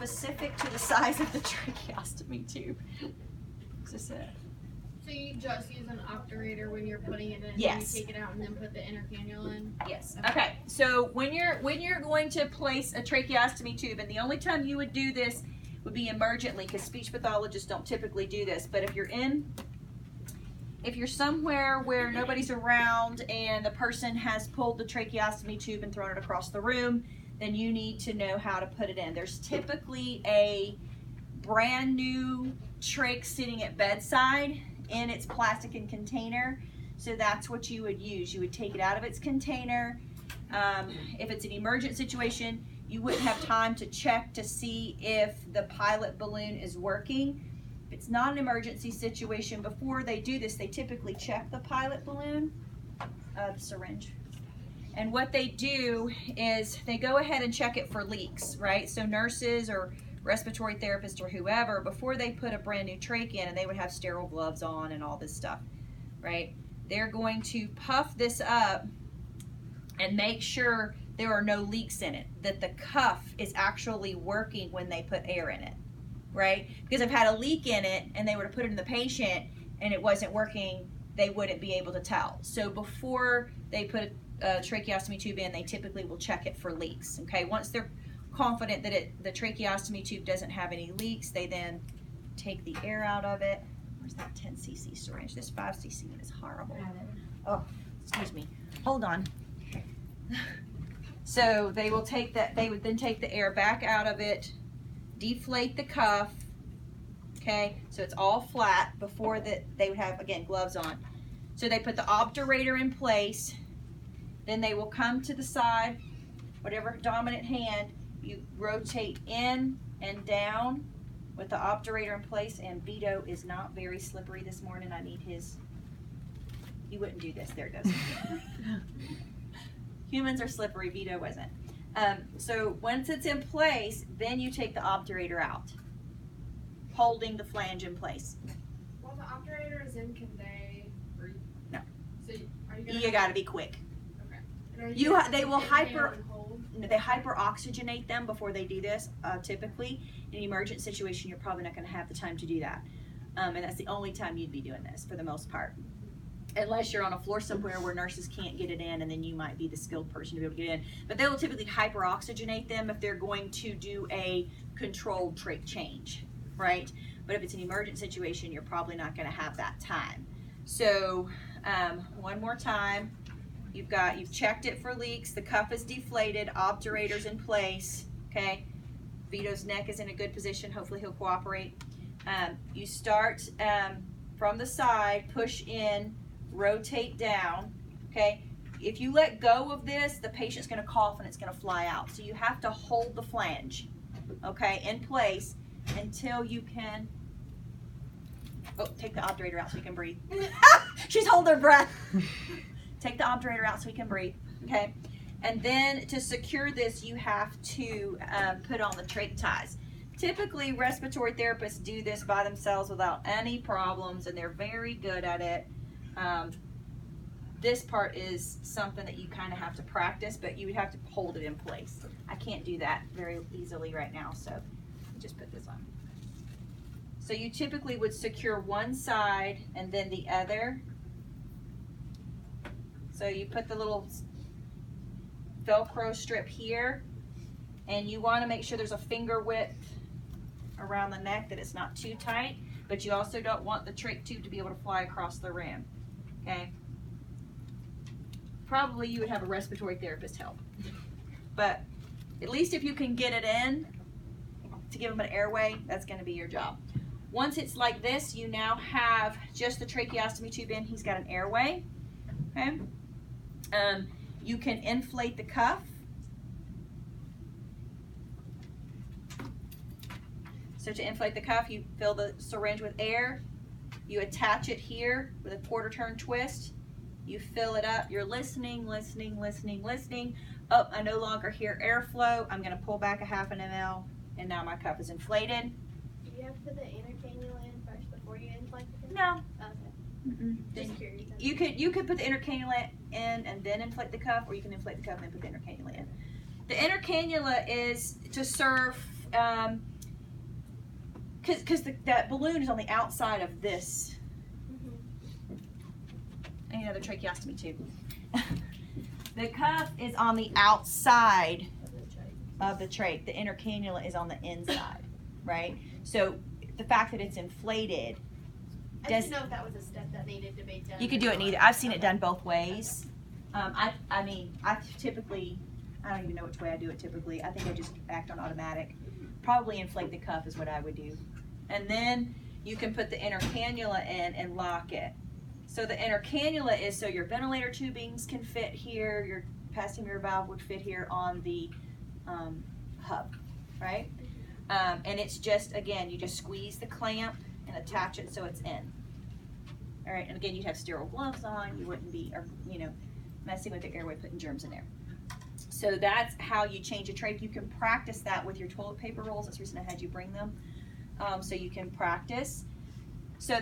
specific to the size of the tracheostomy tube. Is this it? So you just use an obturator when you're putting it in, Yes. and you take it out and then put the inner cannula in? Yes. Okay. So when you're going to place a tracheostomy tube, and the only time you would do this would be emergently, because speech pathologists don't typically do this, but if you're somewhere where nobody's around and the person has pulled the tracheostomy tube and thrown it across the room, then you need to know how to put it in. There's typically a brand new trach sitting at bedside in its plastic and container, so that's what you would use. You would take it out of its container. If it's an emergent situation, you wouldn't have time to check to see if the pilot balloon is working. If it's not an emergency situation, before they do this, they typically check the pilot balloon, the syringe. And what they do is they go ahead and check it for leaks, right? So nurses or respiratory therapist or whoever, before they put a brand new trach in, and they would have sterile gloves on and all this stuff, right? They're going to puff this up and make sure there are no leaks in it, that the cuff is actually working when they put air in it, right? Because if it had a leak in it and they were to put it in the patient and it wasn't working, they wouldn't be able to tell. So before they put a tracheostomy tube in, they typically will check it for leaks, okay? Once they're confident that the tracheostomy tube doesn't have any leaks, they then take the air out of it. Where's that 10 cc syringe? This 5 cc is horrible. Oh, excuse me. Hold on. So they will take that, they would then take the air back out of it, deflate the cuff, okay? So it's all flat before that they would have, again, gloves on. So they put the obturator in place, then they will come to the side, whatever dominant hand, you rotate in and down with the obturator in place, and Vito is not very slippery this morning. I need his, he wouldn't do this, there it goes. Humans are slippery, Vito wasn't. So once it's in place, then you take the obturator out, holding the flange in place. While the obturator is in, can they breathe? No. So are you gonna You gotta be quick. Okay. And They will they hyperoxygenate them before they do this. Typically, in an emergent situation, you're probably not going to have the time to do that, and that's the only time you'd be doing this for the most part, unless you're on a floor somewhere where nurses can't get it in, and then you might be the skilled person to be able to get in. But they will typically hyperoxygenate them if they're going to do a controlled trach change, right? But if it's an emergent situation, you're probably not going to have that time. So one more time. You've checked it for leaks, the cuff is deflated, obturator's in place, okay? Vito's neck is in a good position, hopefully he'll cooperate. You start from the side, push in, rotate down, okay? If you let go of this, the patient's gonna cough and it's gonna fly out. So you have to hold the flange, okay, in place until you can, oh, take the obturator out so you can breathe. She's holding her breath. Take the obturator out so we can breathe, okay? And then to secure this, you have to put on the trach ties. Typically, respiratory therapists do this by themselves without any problems, and they're very good at it. This part is something that you kind of have to practice, but you would have to hold it in place. I can't do that very easily right now, so just put this on. So you typically would secure one side and then the other. So you put the little Velcro strip here, and you want to make sure there's a finger width around the neck, that it's not too tight, but you also don't want the trach tube to be able to fly across the rim, okay? Probably you would have a respiratory therapist help, but at least if you can get it in to give them an airway, that's going to be your job. Once it's like this, you now have just the tracheostomy tube in. He's got an airway, okay? You can inflate the cuff. So to inflate the cuff, you fill the syringe with air, you attach it here with a quarter turn twist, you fill it up, you're listening. Oh, I no longer hear airflow. I'm gonna pull back a half an ml, and now my cuff is inflated. Do you have to put the inner cannula in first before you inflate the cuff? No. Okay. Just curious. You could put the inner cannula in and then inflate the cuff, or you can inflate the cuff and then put the inner cannula in. The inner cannula is to serve because that balloon is on the outside of this. I need another tracheostomy tube. The cuff is on the outside of the trach. The inner cannula is on the inside, right? So the fact that it's inflated. I didn't know if that was a step that needed to be done. You could do it neither. I've seen it done both ways. I typically, I don't even know which way I do it typically. I think I just act on automatic. Probably inflate the cuff is what I would do. And then you can put the inner cannula in and lock it. So the inner cannula is so your ventilator tubings can fit here, your passenger valve would fit here on the hub, right? And it's just, again, you just squeeze the clamp and attach it so it's in. All right, and again, you'd have sterile gloves on. You wouldn't be, messing with the airway, putting germs in there. So that's how you change a trach. You can practice that with your toilet paper rolls. That's the reason I had you bring them. So you can practice.